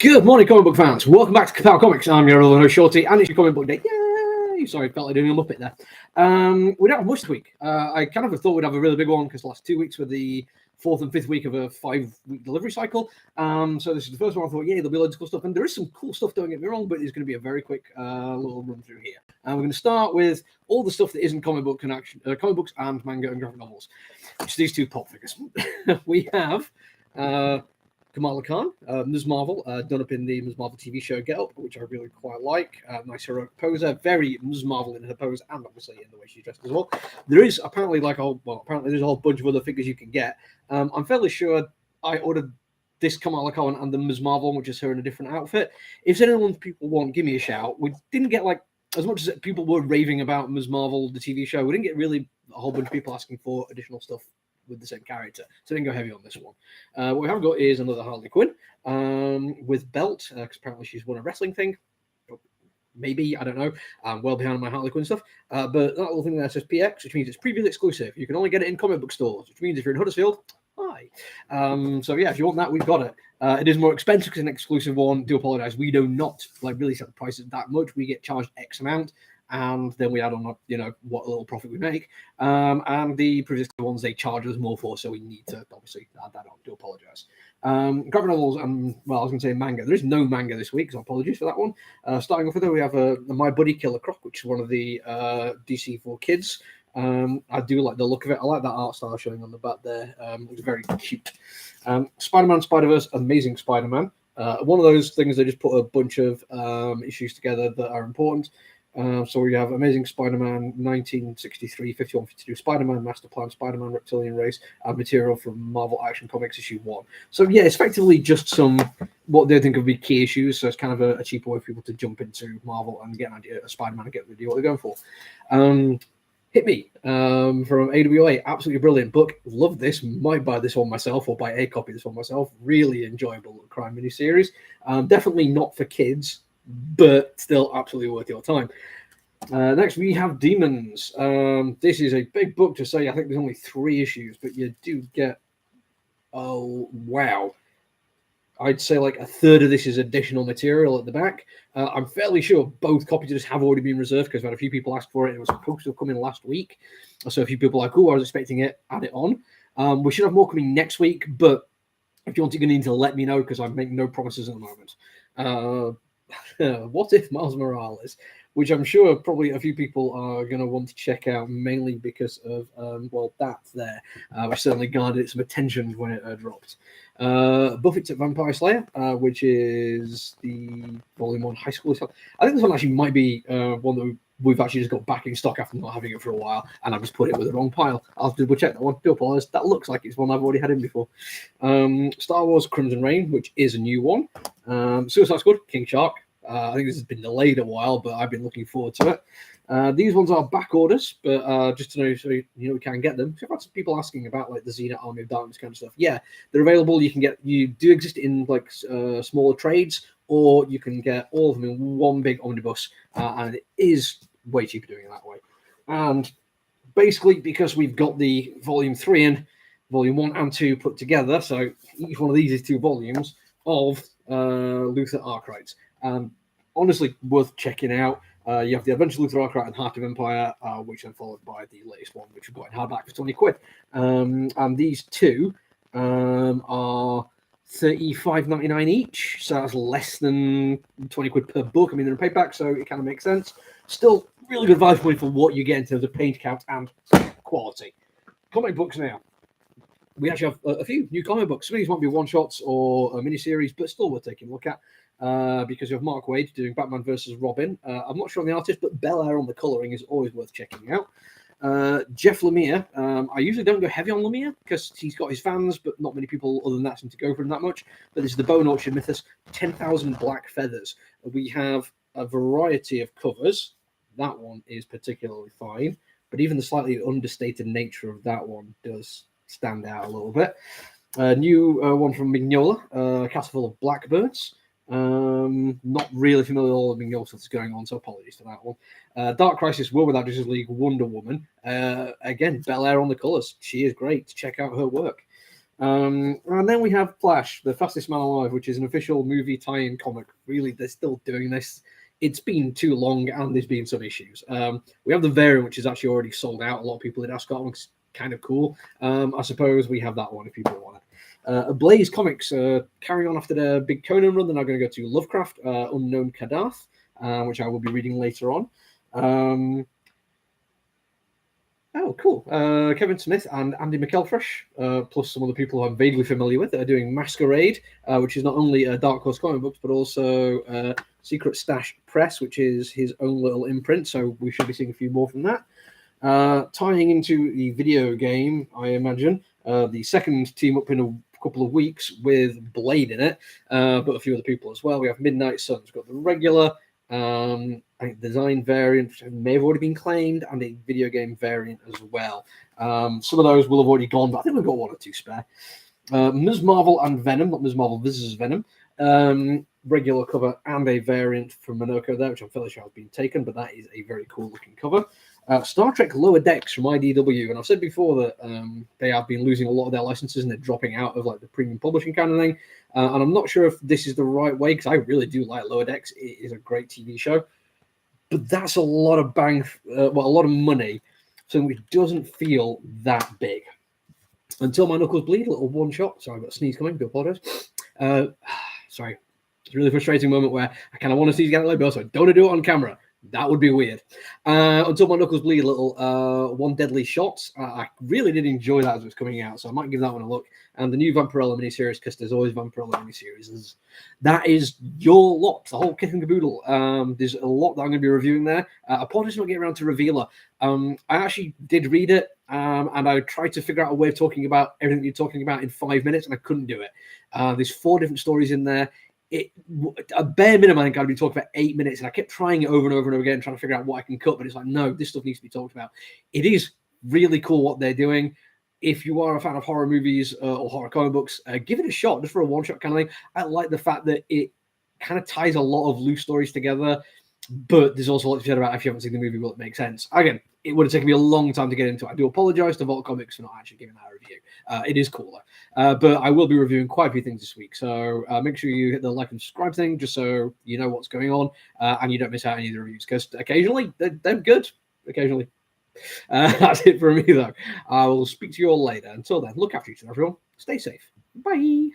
Good morning, comic book fans. Welcome back to Ka-Pow Comics. I'm your other host, Shorty, and it's your comic book day. Yay! Sorry, felt like doing a Muppet there. We don't have much this week. I kind of thought we'd have a really big one because the last 2 weeks were the fourth and fifth week of a 5-week delivery cycle. So this is the first one. I thought, yeah, there'll be loads of cool stuff. And there is some cool stuff, don't get me wrong, but it's going to be a very quick little run through here. And we're going to start with all the stuff that isn't comic books and manga and graphic novels, which are these two pop figures. We have... Kamala Khan, Ms. Marvel, done up in the Ms. Marvel TV show Get Up, which I really quite like. Nice heroic poser, very Ms. Marvel in her pose, and obviously in the way she's dressed as well. There is apparently apparently there's a whole bunch of other figures you can get. I'm fairly sure I ordered this Kamala Khan and the Ms. Marvel, which is her in a different outfit. If there's anyone people want, give me a shout. We didn't get as much as people were raving about Ms. Marvel, the TV show. We didn't get really a whole bunch of people asking for additional stuff with the same character, so I didn't go heavy on this one. What we have got is another Harley Quinn with belt, because apparently she's won a wrestling thing. Maybe, I don't know. I'm well behind my Harley Quinn stuff. But that little thing there says PX, which means it's preview exclusive. You can only get it in comic book stores, which means if you're in Huddersfield, hi. So yeah, if you want that, we've got it. It is more expensive because it's an exclusive one. Do apologize. We do not really set the prices that much. We get charged X amount, and then we add on, what little profit we make. And the previous ones they charge us more for, so we need to obviously add that on. Do apologize. Graphic novels and, I was going to say manga. There is no manga this week, so apologies for that one. Starting off with it, we have My Buddy Killer Croc, which is one of the DC for kids. I do like the look of it. I like that art style showing on the back there. It's very cute. Spider-Man, Spider-Verse, Amazing Spider-Man. One of those things they just put a bunch of issues together that are important. So we have Amazing Spider-Man 1963, 51, 52, Spider-Man Master Plan, Spider-Man Reptilian Race, and material from Marvel Action Comics issue 1. So yeah, it's effectively just some what they think would be key issues. So it's kind of a cheaper way for people to jump into Marvel and get an idea of Spider-Man and get the idea what they're going for. Hit Me from AWA, absolutely brilliant book. Love this. Might buy this one myself or buy a copy of this one myself. Really enjoyable crime miniseries. Definitely not for kids, but still absolutely worth your time. Next, we have Demons. This is a big book to say. I think there's only 3 issues, but you do get, I'd say a third of this is additional material at the back. I'm fairly sure both copies of this have already been reserved because I've had a few people ask for it. It was supposed to have come in last week. So a few people are like, I was expecting it, add it on. We should have more coming next week, but if you want to, you're going to need to let me know because I make no promises at the moment. What If Miles Morales, which I'm sure probably a few people are going to want to check out, mainly because of, that's there. I certainly garnered some attention when it dropped. Buffy the Vampire Slayer, which is the Volume 1 High School. I think this one actually might be one that we've actually just got back in stock after not having it for a while, and I've just put it with the wrong pile. I'll have to double check that one. Do apologize. That looks like it's one I've already had in before. Star Wars Crimson Reign, which is a new one. Suicide Squad, King Shark. I think this has been delayed a while, but I've been looking forward to it. These ones are back orders, but just to know so we can get them. So I've had some people asking about the Xena Army of Darkness kind of stuff. Yeah, they're available. You do exist in smaller trades, or you can get all of them in one big omnibus, and it is way cheaper doing it that way. And basically, because we've got the Volume 3 and Volume 1 and 2 put together, so each one of these is 2 volumes of Luther Arkwright. Honestly, worth checking out. You have the Adventure of Luther Arkwright and Heart of Empire, which then followed by the latest one, which we got in hardback for 20 quid. And these two are $35.99 each, so that's less than 20 quid per book. I mean, they're in paperback, so it kind of makes sense. Still, really good value point for what you get in terms of page count and quality. Comic books now. We actually have a few new comic books. Some of these might be one-shots or a miniseries, but still worth taking a look at. Because you have Mark Waid doing Batman versus Robin. I'm not sure on the artist, but Bel Air on the colouring is always worth checking out. Jeff Lemire. I usually don't go heavy on Lemire because he's got his fans, but not many people other than that seem to go for him that much. But this is the Bone Orchard Mythos, 10,000 Black Feathers. We have a variety of covers. That one is particularly fine, but even the slightly understated nature of that one does stand out a little bit. New one from Mignola, Castle Full of Blackbirds. Not really familiar with all the Mignola stuff that's going on, so apologies for that one. Dark Crisis, War Without Justice League, Wonder Woman. Again, Bel Air on the colours. She is great. Check out her work. And then we have Flash, The Fastest Man Alive, which is an official movie tie-in comic. Really, they're still doing this. It's been too long, and there's been some issues. We have the variant, which is actually already sold out. A lot of people did ask, it's kind of cool. I suppose we have that one if people want it. Blaze Comics, carrying on after their big Conan run, they're now going to go to Lovecraft, Unknown Kadath, which I will be reading later on. Oh, cool. Kevin Smith and Andy McElfresh, plus some other people I'm vaguely familiar with, that are doing Masquerade, which is not only Dark Horse comic books, but also Secret Stash Press, which is his own little imprint. So we should be seeing a few more from that. Tying into the video game, I imagine, the second team up in a couple of weeks with Blade in it, but a few other people as well. We have Midnight Suns. We've got the regular I think design variant may have already been claimed, and a video game variant as well. Some of those will have already gone, but I think we've got one or two spare. Ms. Marvel and Venom, not Ms. Marvel, this is Venom. Regular cover and a variant from Monoko there, which I'm fairly sure has been taken, but that is a very cool looking cover. Star Trek Lower Decks from IDW, and I've said before that they have been losing a lot of their licenses and they're dropping out of like the premium publishing kind of thing. And I'm not sure if this is the right way, because I really do like Lower Decks. It is a great TV show, but that's a lot of a lot of money, so it doesn't feel that big. Until My Knuckles Bleed, a little one shot. Sorry, I've got a sneeze coming. Do apologize. Sorry, it's a really frustrating moment where I kind of want to sneeze again, but also don't want to do it on camera. That would be weird. Until My Knuckles Bleed, a little One Deadly Shot. I really did enjoy that as it was coming out, so I might give that one a look. And the new Vampirella miniseries, because there's always Vampirella miniseries. That is your lot, the whole kit and caboodle. There's a lot that I'm going to be reviewing there. Apologies for not getting around to Revealer. I actually did read it, and I tried to figure out a way of talking about everything you're talking about in 5 minutes, and I couldn't do it. There's 4 different stories in there. A bare minimum, I think I'd be talking about 8 minutes, and I kept trying it over and over and over again, trying to figure out what I can cut. But it's like, no, this stuff needs to be talked about. It is really cool what they're doing. If you are a fan of horror movies or horror comic books, give it a shot just for a one-shot kind of thing. I like the fact that it kind of ties a lot of loose stories together, but there's also a lot to be said about if you haven't seen the movie, will it make sense? Again, it would have taken me a long time to get into it. I do apologize to Vault Comics for not actually giving that a review. It is cooler. But I will be reviewing quite a few things this week. So make sure you hit the like and subscribe thing just so you know what's going on and you don't miss out any of the reviews, because occasionally they're good. Occasionally. That's it for me, though. I will speak to you all later. Until then, look after each other, everyone. Stay safe. Bye.